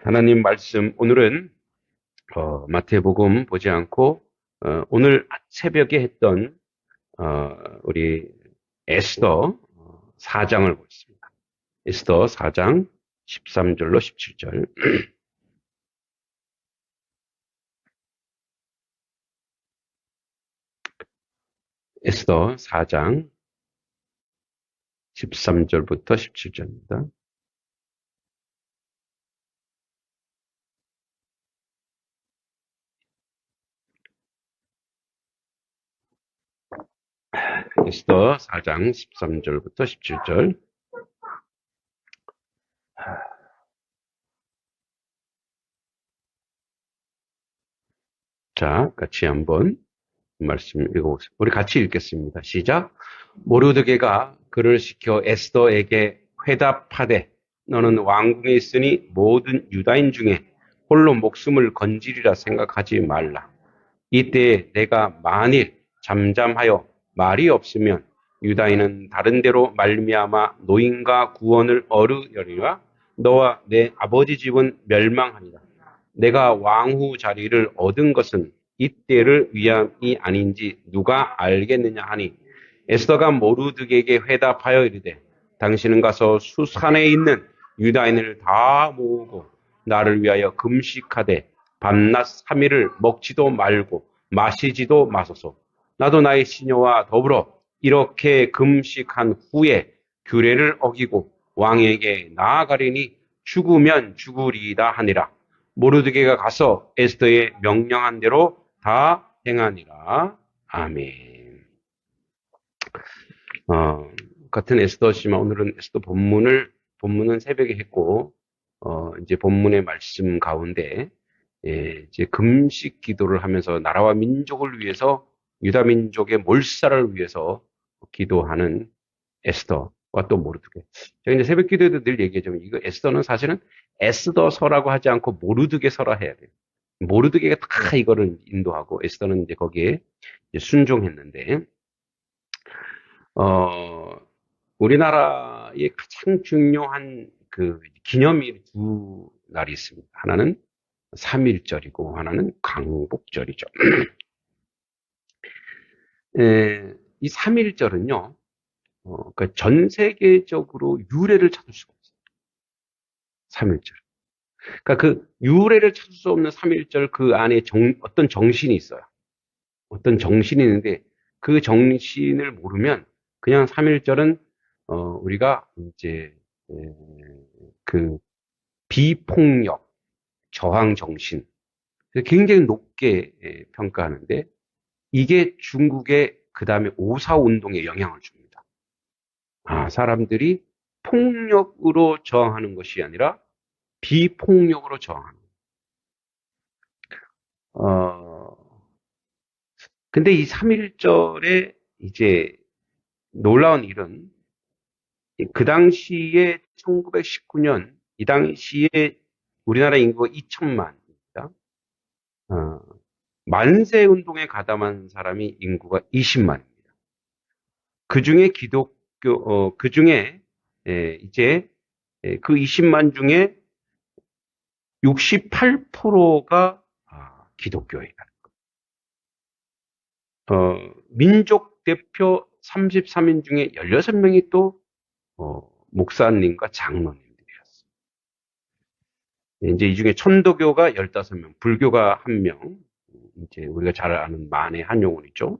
하나님 말씀, 오늘은 마태복음 보지 않고 오늘 새벽에 했던 우리 에스더 4장을 보겠습니다. 에스더 4장 13절로 17절. 에스더 4장 13절부터 17절입니다. 에스더 4장 13절부터 17절. 자, 같이 한번 말씀 읽어보세요. 우리 같이 읽겠습니다. 시작. 모르드게가 그를 시켜 에스더에게 회답하되 너는 왕궁에 있으니 모든 유다인 중에 홀로 목숨을 건지리라 생각하지 말라. 이때에 내가 만일 잠잠하여 말이 없으면 유다인은 다른 데로 말미암아 노인과 구원을 얻으려니와 너와 내 아버지 집은 멸망하리라. 내가 왕후 자리를 얻은 것은 이때를 위함이 아닌지 누가 알겠느냐 하니 에스더가 모르드게에게 회답하여 이르되 당신은 가서 수산에 있는 유다인을 다 모으고 나를 위하여 금식하되 밤낮 3일을 먹지도 말고 마시지도 마소서. 나도 나의 시녀와 더불어 이렇게 금식한 후에 규례를 어기고 왕에게 나아가리니 죽으면 죽으리이다 하니라. 모르드게가 가서 에스더의 명령한 대로 다 행하니라. 아멘. 같은 에스더지만 오늘은 에스더 본문은 새벽에 했고, 이제 본문의 말씀 가운데, 이제 금식 기도를 하면서 나라와 민족을 위해서, 유다 민족의 몰살을 위해서 기도하는 에스더와 또 모르드게. 제가 이제 새벽 기도에도 늘 얘기하지만, 이거 에스더는 사실은 에스더서라고 하지 않고 모르드게서라 해야 돼요. 모르드게가 다 이거를 인도하고, 에스더는 이제 거기에 이제 순종했는데, 우리나라의 가장 중요한 그 기념일 두 날이 있습니다. 하나는 3.1절이고 하나는 광복절이죠. 이 3.1절은요, 그러니까 전 세계적으로 유래를 찾을 수가 없어요. 3.1절. 그러니까 그 유래를 찾을 수 없는 3.1절 그 안에 어떤 정신이 있어요. 어떤 정신이 있는데 그 정신을 모르면 그냥 3.1절은 우리가 이제 그 비폭력, 저항 정신 굉장히 높게 평가하는데 이게 중국의 그 다음에 5.4 운동에 영향을 줍니다. 사람들이 폭력으로 저항하는 것이 아니라 비폭력으로 저항하는. 근데 이 3.1절에 이제 놀라운 일은 그 당시에 1919년 이 당시에 우리나라 인구가 2천만입니다. 만세 운동에 가담한 사람이 인구가 20만입니다. 그 중에 그 중에 이제 그 20만 중에 68%가 기독교예요. 민족 대표 33인 중에 16명이 또 목사님과 장로님들이었어요. 이제 이 중에 천도교가 15명, 불교가 1명, 이제 우리가 잘 아는 만해 한용운이죠.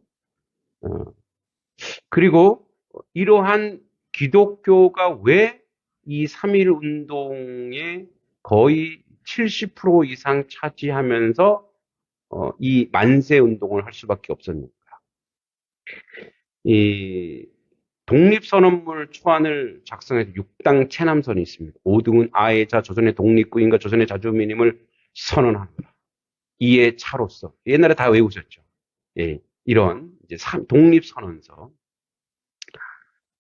그리고 이러한 기독교가 왜 이 3.1 운동에 거의 70% 이상 차지하면서 이 만세 운동을 할 수밖에 없었는가? 이 독립선언문 초안을 작성해서 6당 체남선이 있습니다. 5등은 아애자 조선의 독립구인과 조선의 자주민임을 선언합니다. 이에 차로서 옛날에 다 외우셨죠. 이런 이제 독립선언서.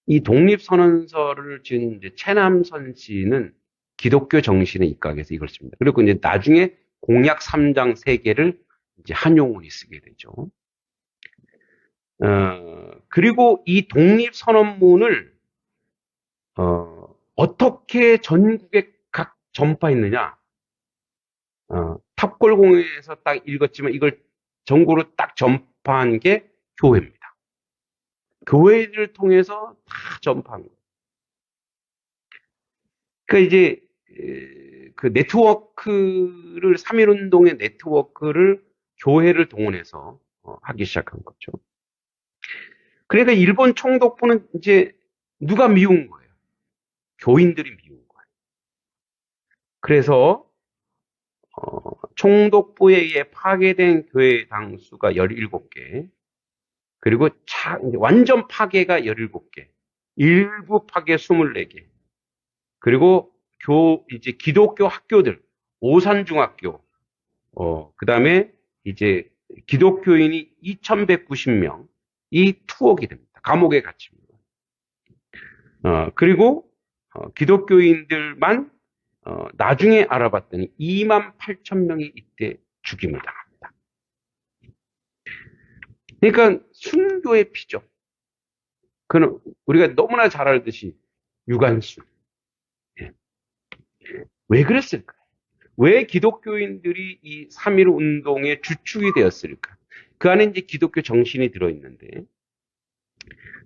이 독립선언서를 지은 이제 체남선 씨는 기독교 정신에 입각해서 이걸 씁니다. 그리고 이제 나중에 공약 3장 3개를 이제 한용운이 쓰게 되죠. 그리고 이 독립선언문을 어떻게 전국에 각 전파했느냐? 탑골공에서 딱 읽었지만 이걸 전국으로 딱 전파한 게 교회입니다. 교회를 통해서 다 전파한 거예요. 그러니까 이제 그 네트워크를 3.1운동의 네트워크를 교회를 동원해서 하기 시작한 거죠. 그러니까 일본 총독부는 이제 누가 미운 거예요? 교인들이 미운 거예요. 그래서 총독부에 의해 파괴된 교회 당수가 17개, 그리고 완전 파괴가 17개, 일부 파괴 24개, 그리고 이제 기독교 학교들, 오산중학교, 그 다음에 이제 기독교인이 2,190명, 이 투옥이 됩니다. 감옥에 갇힙니다. 그리고 기독교인들만 나중에 알아봤더니 28,000명이 이때 죽임을 당합니다. 그러니까 순교의 피죠. 그는 우리가 너무나 잘 알듯이 유관순. 예. 왜 그랬을까요? 왜 기독교인들이 이 3.1 운동의 주축이 되었을까? 그 안에 이제 기독교 정신이 들어있는데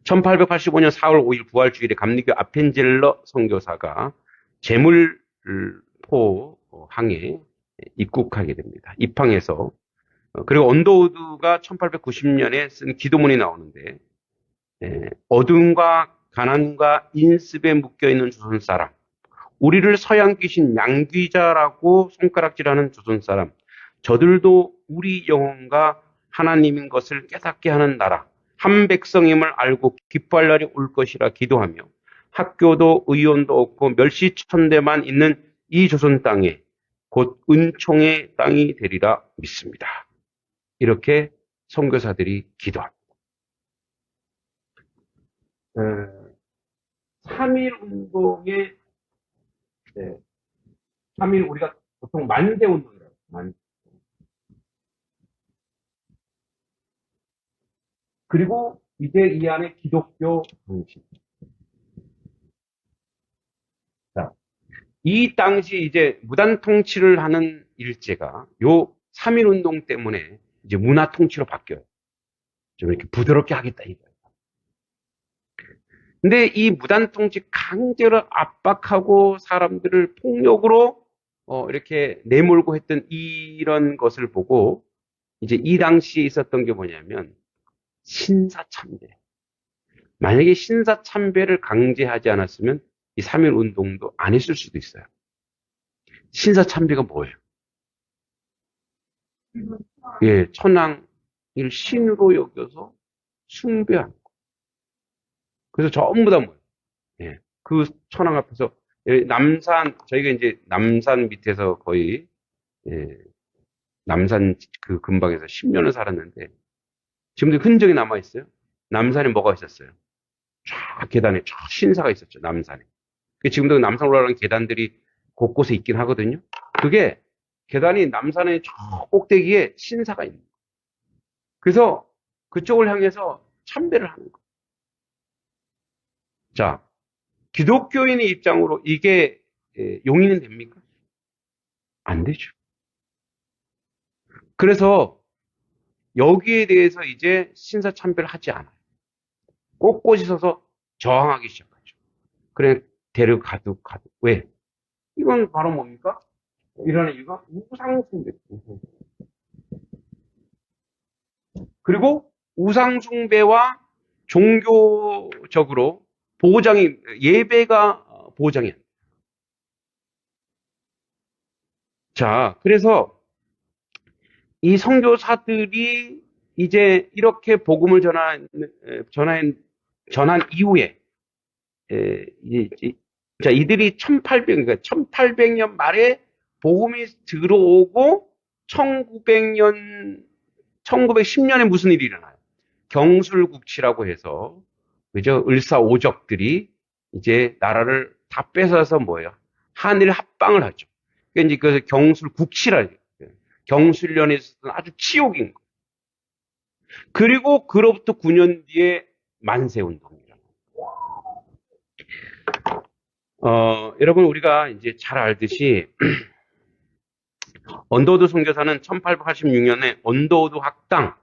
1885년 4월 5일 부활주일에 감리교 아펜젤러 선교사가 제물포 항에 입국하게 됩니다. 입항해서 그리고 언더우드가 1890년에 쓴 기도문이 나오는데 어둠과 가난과 인습에 묶여있는 조선 사람, 우리를 서양 귀신 양귀자라고 손가락질하는 조선 사람, 저들도 우리 영혼과 하나님인 것을 깨닫게 하는 나라, 한 백성임을 알고 기뻐할 날이 올 것이라 기도하며 학교도 의원도 없고 멸시천대만 있는 이 조선 땅에 곧 은총의 땅이 되리라 믿습니다. 이렇게 선교사들이 기도합니다. 3.1 운동의 3.1 우리가 보통 만세 운동이라고 해요. 그리고 이제 이 안에 기독교 정신. 자, 이 당시 이제 무단 통치를 하는 일제가 요 3.1 운동 때문에 이제 문화 통치로 바뀌어요. 좀 이렇게 부드럽게 하겠다 이거예요. 근데 이 무단 통치 강제로 압박하고 사람들을 폭력으로 이렇게 내몰고 했던 이런 것을 보고 이제 이 당시에 있었던 게 뭐냐면 신사참배. 만약에 신사참배를 강제하지 않았으면 이 3.1 운동도 안 했을 수도 있어요. 신사참배가 뭐예요? 예, 천황을 신으로 여겨서 숭배하는 거. 그래서 전부 다 뭐예요? 예, 그 천황 앞에서 남산, 저희가 이제 남산 밑에서 거의 예, 남산 그 근방에서 10년을 살았는데 지금도 흔적이 남아 있어요. 남산에 뭐가 있었어요? 쫙 계단에 쫙 신사가 있었죠. 남산에. 지금도 남산 올라가는 계단들이 곳곳에 있긴 하거든요. 그게 계단이 남산의 저 꼭대기에 신사가 있는 거예요. 그래서 그쪽을 향해서 참배를 하는 거예요. 자, 기독교인의 입장으로 이게 용인은 됩니까? 안 되죠. 그래서 여기에 대해서 이제 신사 참배를 하지 않아요. 꼿꼿이 서서 저항하기 시작하죠. 그래, 데려가도. 왜? 이건 바로 뭡니까? 이런 이유가 우상숭배. 그리고 우상숭배와 종교적으로 예배가 보장이 안 돼요. 자, 그래서 이 선교사들이 이제 이렇게 복음을 전한 이후에, 자, 이들이 1800년 말에 복음이 들어오고 1910년에 무슨 일이 일어나요? 경술국치라고 해서, 그죠? 을사오적들이 이제 나라를 다 뺏어서 뭐예요? 한일 합방을 하죠. 그러니까 이제 그 경술국치라, 경술련에 있어서는 아주 치욕인 거. 그리고 그로부터 9년 뒤에 만세운동이라고. 여러분, 우리가 이제 잘 알듯이, 언더우드 선교사는 1886년에 언더우드 학당,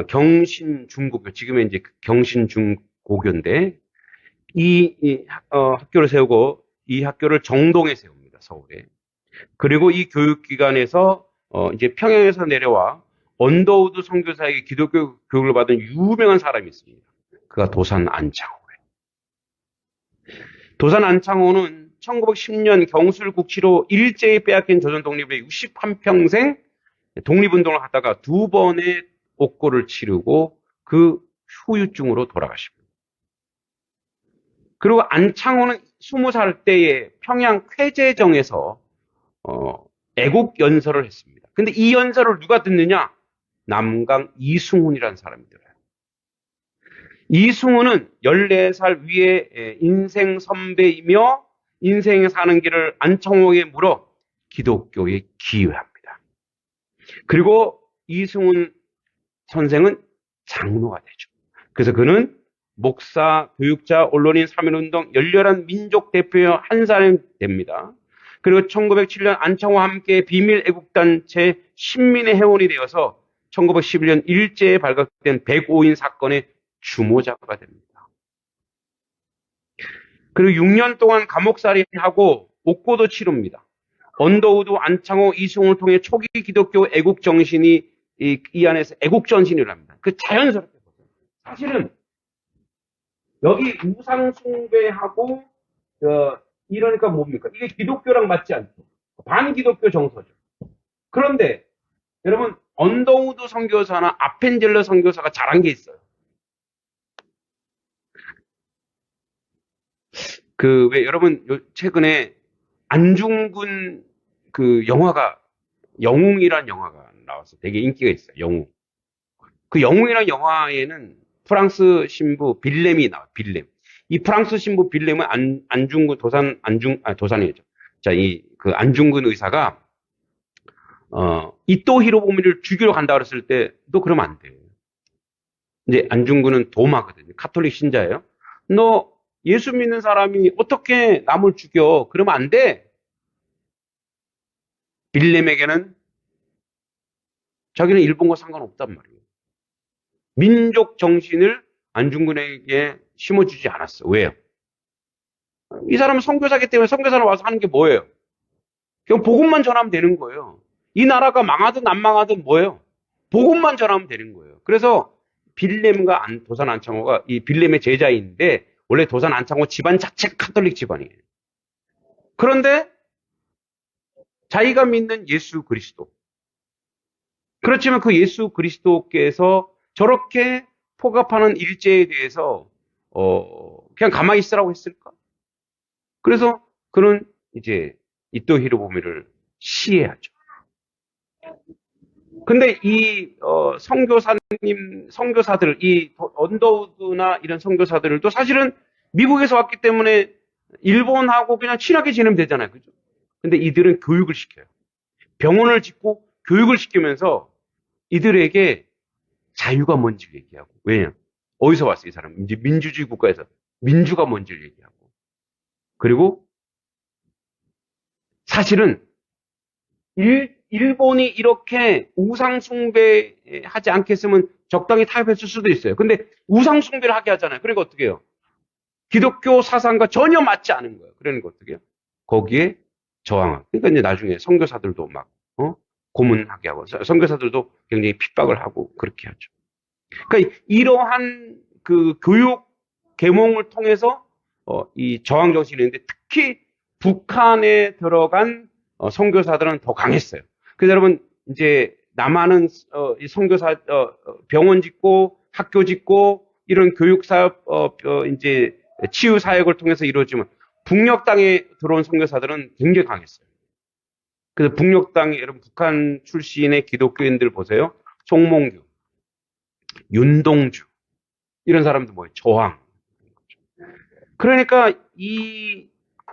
경신중고교, 지금의 이제 경신중고교인데, 학교를 세우고 이 학교를 정동에 세웁니다, 서울에. 그리고 이 교육기관에서, 이제 평양에서 내려와 언더우드 선교사에게 기독교 교육을 받은 유명한 사람이 있습니다. 그가 도산 안창호예요. 도산 안창호는 1910년 경술국치로 일제히 빼앗긴 조선 독립의 61평생 독립운동을 하다가 두 번의 옥고를 치르고 그 후유증으로 돌아가십니다. 그리고 안창호는 20살 때에 평양 쾌제정에서 애국 연설을 했습니다. 근데 이 연설을 누가 듣느냐? 남강 이승훈이라는 사람이 들어요. 이승훈은 14살 위에 인생 선배이며 인생에 사는 길을 안창호에게 물어 기독교에 기여합니다. 그리고 이승훈 선생은 장로가 되죠. 그래서 그는 목사, 교육자, 언론인, 3.1운동 열렬한 민족 대표의 한 사람이 됩니다. 그리고 1907년 안창호와 함께 비밀 애국단체 신민의 회원이 되어서 1911년 일제에 발각된 105인 사건의 주모자가 됩니다. 그리고 6년 동안 감옥살이하고 옥고도 치릅니다. 언더우드, 안창호, 이승훈을 통해 초기 기독교 애국 정신이 이 안에서 애국 전신을 합니다. 그 자연스럽게 보세요. 사실은 여기 우상 숭배하고 이러니까 뭡니까? 이게 기독교랑 맞지 않죠. 반기독교 정서죠. 그런데 여러분 언더우드 선교사나 아펜젤러 선교사가 잘한 게 있어요. 왜 여러분 최근에 안중근 그 영화가 영웅이란 영화가 나와서 되게 인기가 있어요. 영웅. 그 영웅이란 영화에는 프랑스 신부 빌렘이 나와요. 빌렘. 이 프랑스 신부 빌렘은 안중근 도산이죠. 자, 그 안중근 의사가 이토 히로부미를 죽이러 간다 그랬을 때 너 그러면 안 돼. 이제 안중근은 도마거든요. 카톨릭 신자예요. 너 예수 믿는 사람이 어떻게 남을 죽여? 그러면 안 돼. 빌렘에게는 자기는 일본과 상관없단 말이에요. 민족 정신을 안중근에게 심어주지 않았어. 왜요? 이 사람은 선교사기 때문에 선교사로 와서 하는 게 뭐예요? 그냥 복음만 전하면 되는 거예요. 이 나라가 망하든 안 망하든 뭐예요? 복음만 전하면 되는 거예요. 그래서 빌렘과 도산 안창호가 이 빌렘의 제자인데 원래 도산 안창호 집안 자체가 카톨릭 집안이에요. 그런데 자기가 믿는 예수 그리스도. 그렇지만 그 예수 그리스도께서 저렇게 포갑하는 일제에 대해서 그냥 가만히 있으라고 했을까? 그래서 그는 이제 이토 히로부미를 시해하죠. 근데 이 선교사들, 이 언더우드나 이런 선교사들도 사실은 미국에서 왔기 때문에 일본하고 그냥 친하게 지내면 되잖아요. 그죠? 근데 이들은 교육을 시켜요. 병원을 짓고 교육을 시키면서 이들에게 자유가 뭔지를 얘기하고. 왜냐? 어디서 왔어, 이 사람? 이제 민주주의 국가에서 민주가 뭔지를 얘기하고. 그리고 사실은 일본이 이렇게 우상숭배하지 않겠으면 적당히 타협했을 수도 있어요. 근데 우상숭배를 하게 하잖아요. 그러니까 어떻게 해요? 기독교 사상과 전혀 맞지 않은 거예요. 그러니까 어떻게 해요? 거기에 저항하고. 그러니까 이제 나중에 선교사들도 막 고문하게 하고 선교사들도 굉장히 핍박을 하고 그렇게 하죠. 그러니까 이러한 그 교육 계몽을 통해서 이 저항 정신이 있는데 특히 북한에 들어간 선교사들은 더 강했어요. 그래서 여러분 이제 남한은 선교사 병원 짓고 학교 짓고 이런 교육 사업 이제 치유 사역을 통해서 이루어지면 북녘 땅에 들어온 선교사들은 굉장히 강했어요. 그래서 북녘 땅에 여러분 북한 출신의 기독교인들 보세요. 송몽규, 윤동주 이런 사람들 뭐예요? 저항. 그러니까 이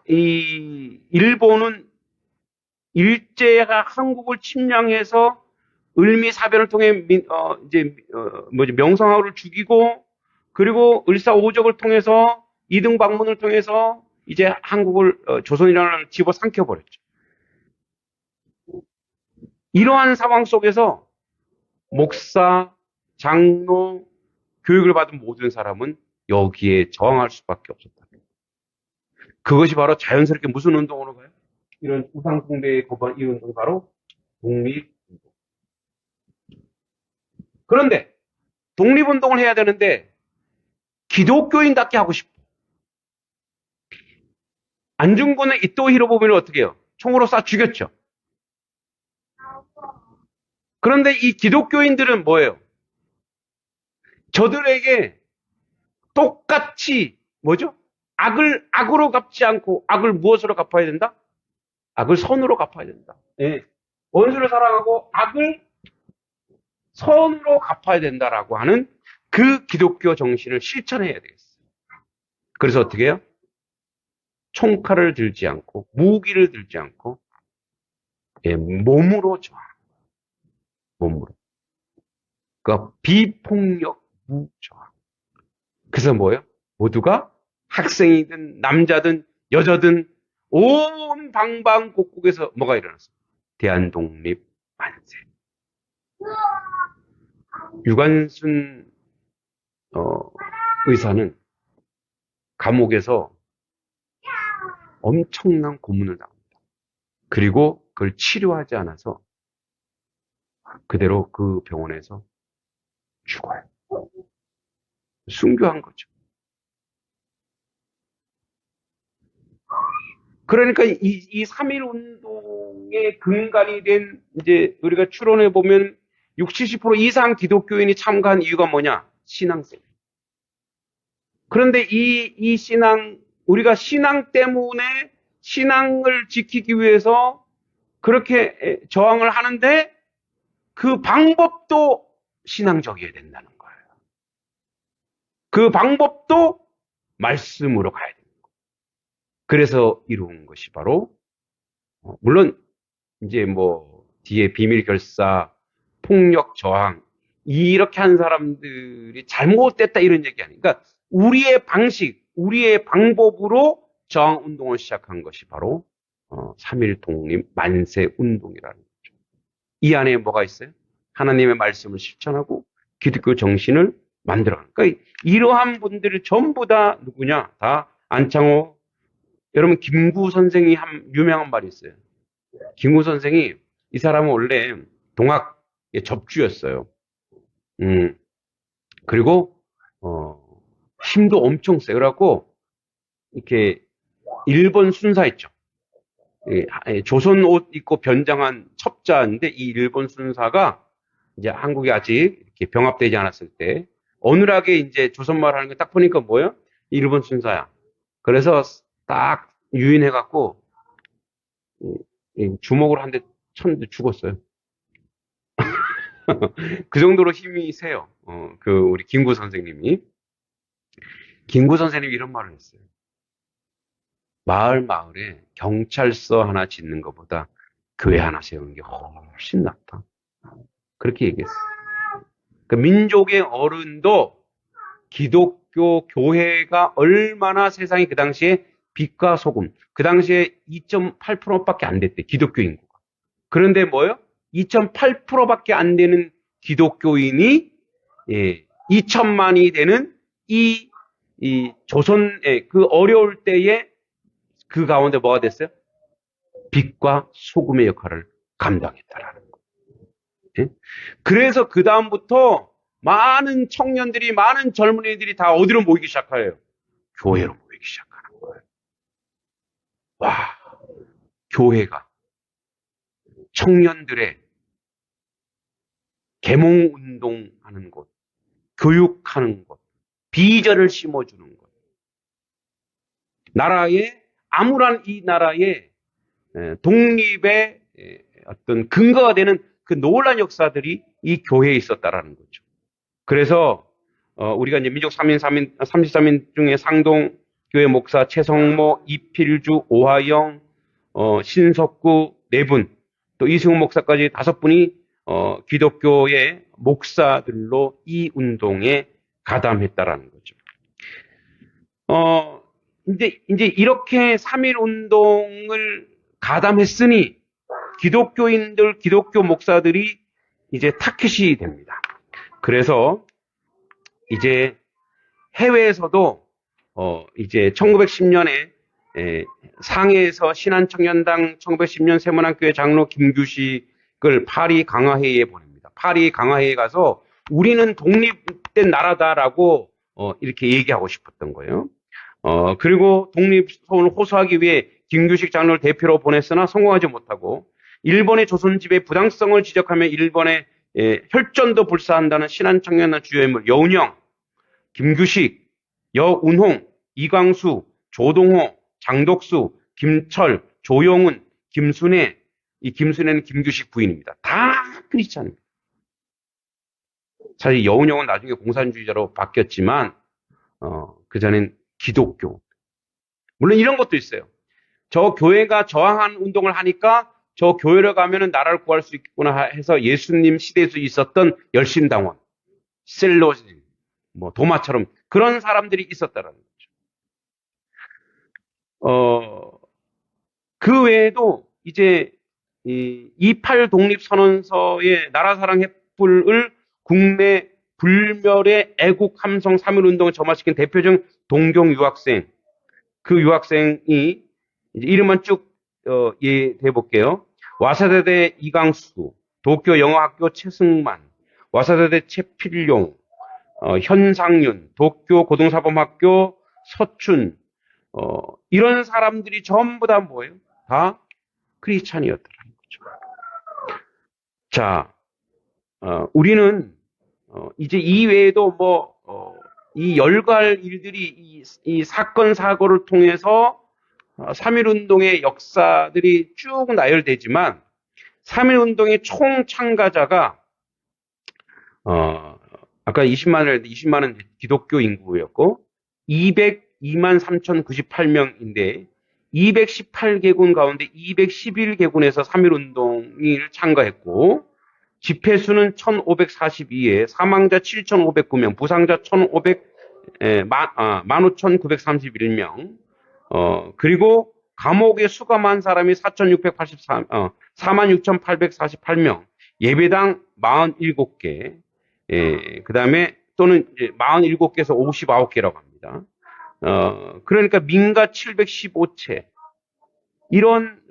일본은 일제가 한국을 침략해서 을미사변을 통해 명성황후를 죽이고 그리고 을사오적을 통해서 이등 방문을 통해서 이제 한국을 조선이라는 나라를 집어삼켜 버렸죠. 이러한 상황 속에서 목사, 장로, 교육을 받은 모든 사람은 여기에 저항할 수밖에 없었다. 그것이 바로 자연스럽게 무슨 운동으로 가요? 이런 우상 숭배에 거부한 이 운동이 바로 독립운동. 그런데 독립운동을 해야 되는데 기독교인답게 하고 싶어. 안중근의 이토 히로부미를 어떻게 해요? 총으로 쏴 죽였죠. 그런데 이 기독교인들은 뭐예요? 저들에게 똑같이 뭐죠? 악을 악으로 갚지 않고 악을 무엇으로 갚아야 된다? 악을 선으로 갚아야 된다. 예. 원수를 사랑하고 악을 선으로 갚아야 된다라고 하는 그 기독교 정신을 실천해야 되겠어요. 그래서 어떻게 해요? 총칼을 들지 않고 무기를 들지 않고 몸으로 저항. 몸으로. 그러니까 비폭력 무저항. 그래서 뭐예요? 모두가 학생이든 남자든 여자든 온 방방곡곡에서 뭐가 일어났어요? 대한독립 만세. 유관순 의사는 감옥에서 엄청난 고문을 당합니다. 그리고 그걸 치료하지 않아서 그대로 그 병원에서 죽어요. 순교한 거죠. 그러니까 이 3.1 운동의 근간이 된 이제 우리가 추론해 보면 60, 70% 이상 기독교인이 참가한 이유가 뭐냐? 신앙성. 그런데 이 신앙, 우리가 신앙 때문에 신앙을 지키기 위해서 그렇게 저항을 하는데 그 방법도 신앙적이어야 된다는 거예요. 그 방법도 말씀으로 가야 됩니다. 그래서 이루은 것이 바로 물론 이제 뭐 뒤에 비밀 결사, 폭력 저항 이렇게 한 사람들이 잘못됐다 이런 얘기 아니에요. 그러니까 우리의 방식, 우리의 방법으로 저항 운동을 시작한 것이 바로 3.1 독립 만세 운동이라는 거죠. 이 안에 뭐가 있어요? 하나님의 말씀을 실천하고 기독교 정신을 만들어가는. 그러니까 이러한 분들이 전부 다 누구냐? 다 안창호. 여러분 김구 선생이 한 유명한 말이 있어요. 김구 선생이 이 사람은 원래 동학 접주였어요. 그리고 힘도 엄청 세. 그래갖고 이렇게 일본 순사 있죠. 조선 옷 입고 변장한 첩자인데 이 일본 순사가 이제 한국에 아직 이렇게 병합되지 않았을 때 어눌하게 이제 조선말 하는 거 딱 보니까 뭐예요? 일본 순사야. 그래서 딱 유인해갖고 주먹으로 한 대 쳤는데 죽었어요. 그 정도로 힘이 세요. 우리 김구 선생님이. 김구 선생님이 이런 말을 했어요. 마을에 경찰서 하나 짓는 것보다 교회 하나 세우는 게 훨씬 낫다. 그렇게 얘기했어요. 그러니까 민족의 어른도 기독교 교회가 얼마나 세상에 그 당시에 빛과 소금, 그 당시에 2.8%밖에 안 됐대, 기독교 인구가. 그런데 뭐요? 2.8%밖에 안 되는 기독교인이 2천만이 되는 이 조선의 그 어려울 때에 그 가운데 뭐가 됐어요? 빛과 소금의 역할을 감당했다라는 거. 예? 그래서 그 다음부터 많은 청년들이, 많은 젊은이들이 다 어디로 모이기 시작해요? 교회로 모이기 시작하는 거예요. 와, 교회가 청년들의 계몽운동하는 곳, 교육하는 곳, 비전을 심어주는 곳. 아무런 이 나라의 독립의 어떤 근거가 되는 그 놀라운 역사들이 이 교회에 있었다라는 거죠. 그래서 우리가 이제 민족 33인 중에 상동교회 목사 최성모, 이필주, 오하영, 신석구 4분, 또 이승훈 목사까지 5분이 기독교의 목사들로 이 운동에 가담했다라는 거죠. 이제 이렇게 3.1 운동을 가담했으니 기독교인들, 기독교 목사들이 이제 타깃이 됩니다. 그래서 이제 해외에서도 이제 1910년에 상해에서 신한청년당 1910년 세문안교회 장로 김규식을 파리 강화회의에 보냅니다. 파리 강화회의에 가서 우리는 독립된 나라다라고 이렇게 얘기하고 싶었던 거예요. 그리고 독립선을 호소하기 위해 김규식 장로를 대표로 보냈으나 성공하지 못하고 일본의 조선지배 부당성을 지적하며 일본의 혈전도 불사한다는 신한청년단 주요 인물 여운형, 김규식, 여운홍, 이광수, 조동호, 장독수, 김철, 조용훈, 김순애, 이 김순애는 김규식 부인입니다. 다 크리스찬입니다. 사실 여운형은 나중에 공산주의자로 바뀌었지만 그전엔 기독교. 물론 이런 것도 있어요. 저 교회가 저항한 운동을 하니까 저 교회로 가면은 나라를 구할 수 있구나 해서 예수님 시대에서 있었던 열심당원, 셀로진, 뭐 도마처럼 그런 사람들이 있었다라는 거죠. 그 외에도 이제 이28 독립선언서의 나라사랑 횃불을 국내 불멸의 애국 함성 3.1운동을 점화시킨 대표적 동경 유학생, 그 유학생이 이제 이름만 쭉 예대해 볼게요. 와사대대 이강수, 도쿄 영어학교 최승만, 와사대대 최필용, 현상윤, 도쿄 고등사범학교 서춘, 이런 사람들이 전부 다 뭐예요? 다 크리스찬이었다는 거죠. 자, 우리는 이제 이외에도 이 열갈 일들이 이 사건 사고를 통해서 3.1운동의 역사들이 쭉 나열되지만 3.1운동의 총 참가자가 아까 20만은 기독교 인구였고 202만 3,098명인데 218개군 가운데 211개군에서 3.1운동을 참가했고 집회수는 1,542회, 사망자 7,509명, 부상자 15,931명, 그리고 감옥에 수감한 사람이 46,848명, 예배당 47개, 그 다음에 또는 이제 47개에서 59개라고 합니다. 그러니까 민가 715채, 이런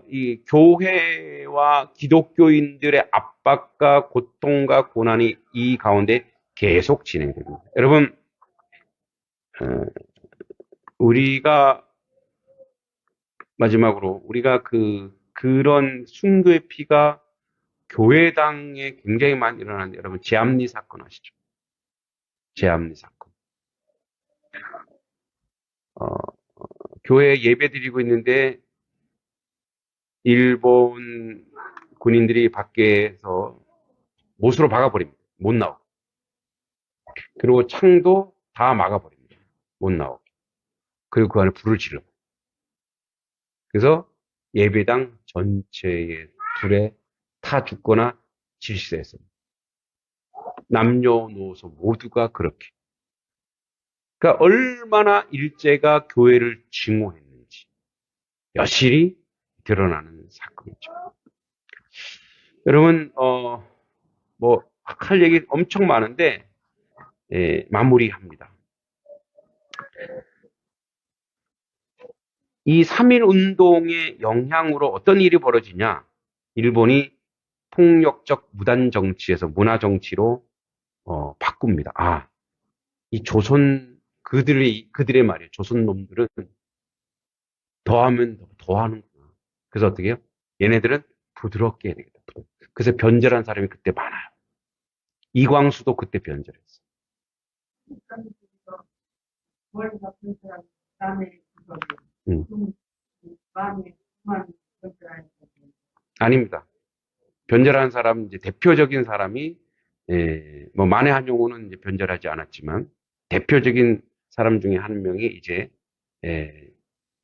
이 교회와 기독교인들의 압박과 고통과 고난이 이 가운데 계속 진행됩니다. 여러분, 우리가 마지막으로 우리가 그런 순교의 피가 교회당에 굉장히 많이 일어나는데 여러분 제암리 사건 아시죠? 제암리 사건. 교회에 예배 드리고 있는데 일본 군인들이 밖에서 못으로 박아버립니다. 못 나오게. 그리고 창도 다 막아버립니다. 못 나오게. 그리고 그 안에 불을 질러. 그래서 예배당 전체에 불에 타 죽거나 질시했습니다. 남녀노소 모두가 그렇게. 그러니까 얼마나 일제가 교회를 증오했는지 여실히 드러나는 사건이죠. 여러분, 할 얘기 엄청 많은데, 마무리합니다. 이 3.1 운동의 영향으로 어떤 일이 벌어지냐? 일본이 폭력적 무단 정치에서 문화 정치로 바꿉니다. 이 그들의 말이에요. 조선 놈들은 더하면 더 하는구나. 그래서 어떻게 해요? 얘네들은 부드럽게 해야 되겠다. 그래서 변절한 사람이 그때 많아요. 이광수도 그때 변절했어요. 아닙니다. 변절한 사람, 이제 대표적인 사람이, 만해 한용우는 이제 변절하지 않았지만, 대표적인 사람 중에 한 명이 이제,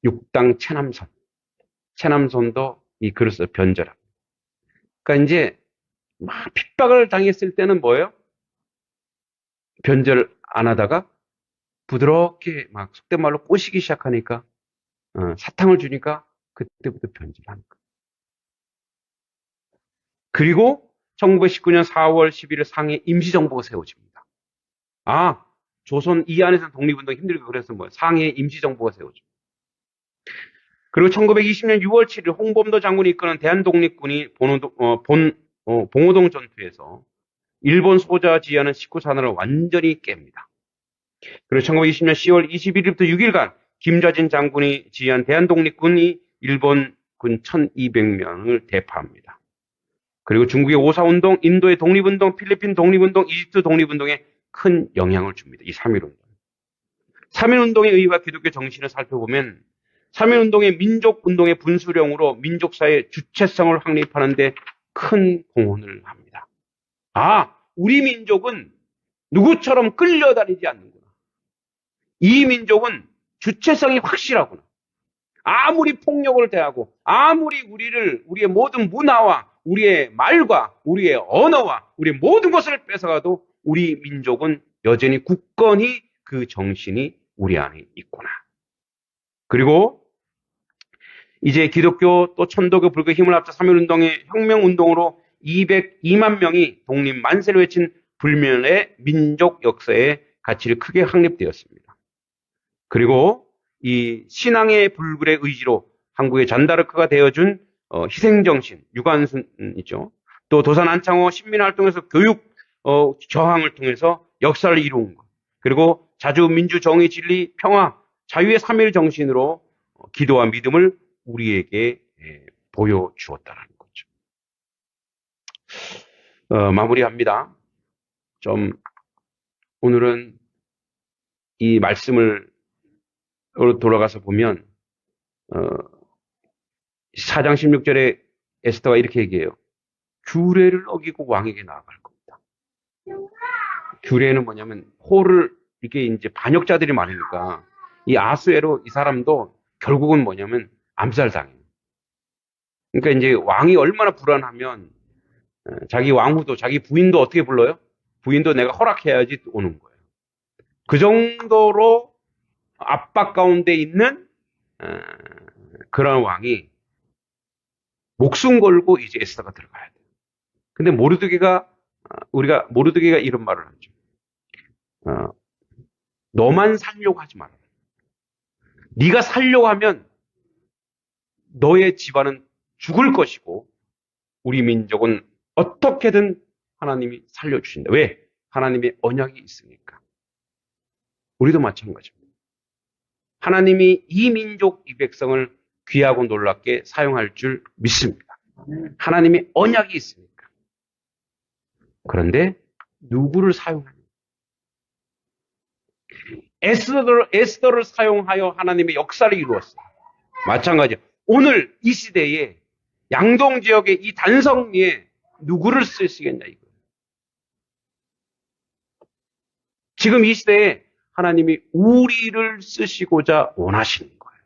육당 최남선. 최남선도 이 글을 써 변절합니다. 그러니까 이제, 막 핍박을 당했을 때는 뭐예요? 변절 안 하다가 부드럽게 막 속된 말로 꼬시기 시작하니까, 사탕을 주니까 그때부터 변절하는 거예요. 그리고 1919년 4월 11일 상해 임시정부가 세워집니다. 조선 이 안에서 독립운동 힘들고 그래서 상해 임시정부가 세워집니다. 그리고 1920년 6월 7일 홍범도 장군이 이끄는 대한독립군이 봉오동 전투에서 일본 소자 지휘하는 19산하를 완전히 깹니다. 그리고 1920년 10월 21일부터 6일간 김좌진 장군이 지휘한 대한독립군이 일본군 1200명을 대파합니다. 그리고 중국의 오사운동, 인도의 독립운동, 필리핀 독립운동, 이집트 독립운동에 큰 영향을 줍니다. 이 3.1운동. 3.1운동의 의의와 기독교 정신을 살펴보면 3.1운동의 민족운동의 분수령으로 민족사회의 주체성을 확립하는 데 큰 공헌을 합니다. 우리 민족은 누구처럼 끌려다니지 않는구나. 이 민족은 주체성이 확실하구나. 아무리 폭력을 대하고 아무리 우리의 모든 문화와 우리의 말과 우리의 언어와 우리의 모든 것을 뺏어가도 우리 민족은 여전히 굳건히 그 정신이 우리 안에 있구나. 그리고 이제 기독교 또 천도교 불교 힘을 합쳐 3.1운동의 혁명운동으로 202만 명이 독립 만세를 외친 불멸의 민족 역사의 가치를 크게 확립되었습니다. 그리고 이 신앙의 불굴의 의지로 한국의 잔다르크가 되어준 희생정신, 유관순이죠. 또 도산 안창호 신민활동에서 교육 저항을 통해서 역사를 이루은 것. 그리고 자주 민주, 정의, 진리, 평화, 자유의 3.1 정신으로 기도와 믿음을 우리에게 보여주었다는 거죠. 마무리합니다. 오늘은 이 말씀을 돌아가서 보면 4장 16절에 에스더가 이렇게 얘기해요. 규례를 어기고 왕에게 나아갈 겁니다. 규례는 뭐냐면 이게 이제 반역자들이 많으니까 이 아수에로 이 사람도 결국은 뭐냐면 암살당해요. 그러니까 이제 왕이 얼마나 불안하면 자기 왕후도 자기 부인도 어떻게 불러요? 부인도 내가 허락해야지 오는 거예요. 그 정도로 압박 가운데 있는 그런 왕이 목숨 걸고 이제 에스더가 들어가야 돼요. 근데 모르드게가 이런 말을 하죠. 너만 살려고 하지 마라. 네가 살려고 하면 너의 집안은 죽을 것이고 우리 민족은 어떻게든 하나님이 살려주신다. 왜? 하나님의 언약이 있으니까. 우리도 마찬가지입니다. 하나님이 이 민족, 이 백성을 귀하고 놀랍게 사용할 줄 믿습니다. 하나님의 언약이 있으니까. 그런데 누구를 사용하냐? 에스더를 사용하여 하나님의 역사를 이루었어요. 마찬가지예요. 오늘 이 시대에 양동 지역의 이 단성리에 누구를 쓰시겠냐 이거예요. 지금 이 시대에 하나님이 우리를 쓰시고자 원하시는 거예요.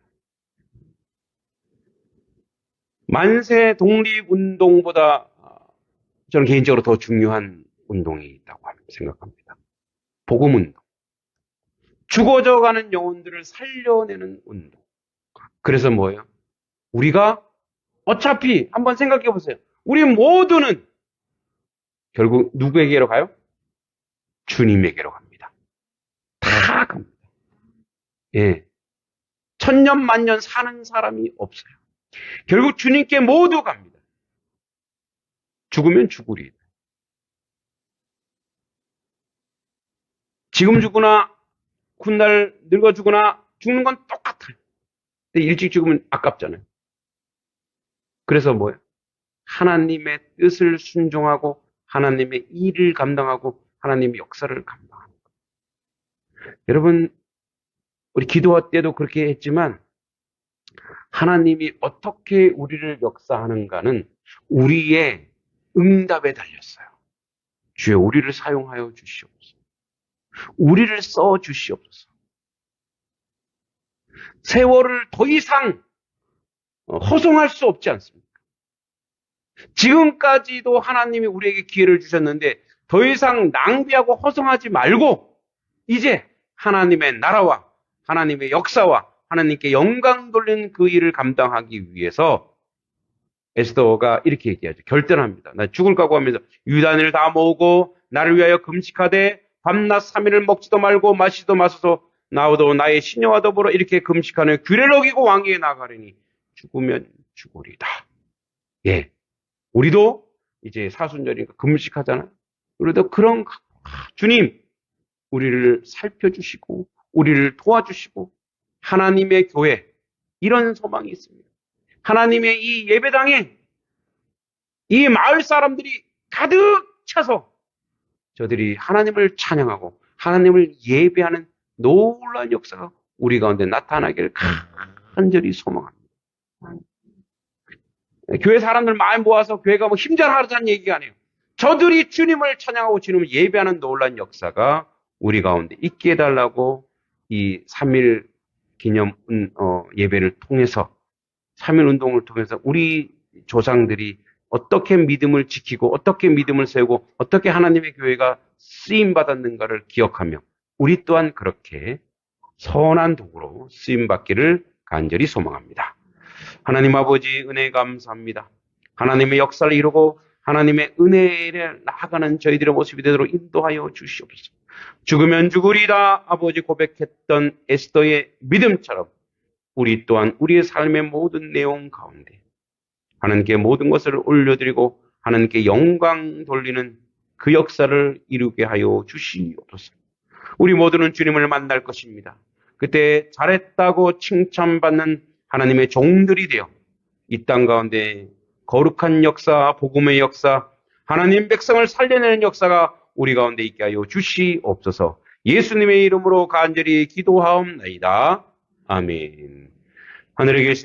만세 독립운동보다 저는 개인적으로 더 중요한 운동이 있다고 생각합니다. 복음운동. 죽어져가는 영혼들을 살려내는 운동. 그래서 뭐예요? 우리가 어차피 한번 생각해 보세요. 우리 모두는 결국 누구에게로 가요? 주님에게로 갑니다. 다 갑니다. 예. 천년 만년 사는 사람이 없어요. 결국 주님께 모두 갑니다. 죽으면 죽으리. 지금 죽으나 훗날 늙어 죽으나 죽는 건 똑같아요. 근데 일찍 죽으면 아깝잖아요. 그래서 뭐예요? 하나님의 뜻을 순종하고 하나님의 일을 감당하고 하나님의 역사를 감당하는 거예요. 여러분, 우리 기도할 때도 그렇게 했지만 하나님이 어떻게 우리를 역사하는가는 우리의 응답에 달렸어요. 주여 우리를 사용하여 주시옵소서. 우리를 써 주시옵소서. 세월을 더 이상 허송할 수 없지 않습니까? 지금까지도 하나님이 우리에게 기회를 주셨는데 더 이상 낭비하고 허송하지 말고 이제 하나님의 나라와 하나님의 역사와 하나님께 영광 돌리는 그 일을 감당하기 위해서 에스더가 이렇게 얘기하죠. 결단합니다. 나 죽을 각오하면서 유단을 다 모으고 나를 위하여 금식하되 밤낮 3일을 먹지도 말고 마시지도 마소서 나오도 나의 시녀와 더불어 이렇게 금식하는 규례를 어기고 왕위에 나가려니 죽으면 죽으리다. 예, 우리도 이제 사순절이니까 금식하잖아. 우리도 그런 주님 우리를 살펴주시고 우리를 도와주시고 하나님의 교회 이런 소망이 있습니다. 하나님의 이 예배당에 이 마을 사람들이 가득 차서 저들이 하나님을 찬양하고 하나님을 예배하는 놀라운 역사가 우리 가운데 나타나기를 간절히 소망합니다. 교회 사람들 많이 모아서 교회가 뭐 힘전하자는 얘기가 아니에요. 저들이 주님을 찬양하고 주님을 예배하는 놀라운 역사가 우리 가운데 있게 해달라고 이 3일 기념 예배를 통해서 3일 운동을 통해서 우리 조상들이 어떻게 믿음을 지키고 어떻게 믿음을 세우고 어떻게 하나님의 교회가 쓰임받았는가를 기억하며 우리 또한 그렇게 선한 도구로 쓰임받기를 간절히 소망합니다. 하나님 아버지 은혜 감사합니다. 하나님의 역사를 이루고 하나님의 은혜를 나아가는 저희들의 모습이 되도록 인도하여 주시옵소서. 죽으면 죽으리다 아버지 고백했던 에스더의 믿음처럼 우리 또한 우리의 삶의 모든 내용 가운데 하나님께 모든 것을 올려드리고 하나님께 영광 돌리는 그 역사를 이루게 하여 주시옵소서. 우리 모두는 주님을 만날 것입니다. 그때 잘했다고 칭찬받는 하나님의 종들이 되어 이 땅 가운데 거룩한 역사, 복음의 역사, 하나님 백성을 살려내는 역사가 우리 가운데 있게 하여 주시옵소서. 예수님의 이름으로 간절히 기도하옵나이다. 아멘. 하늘에 계신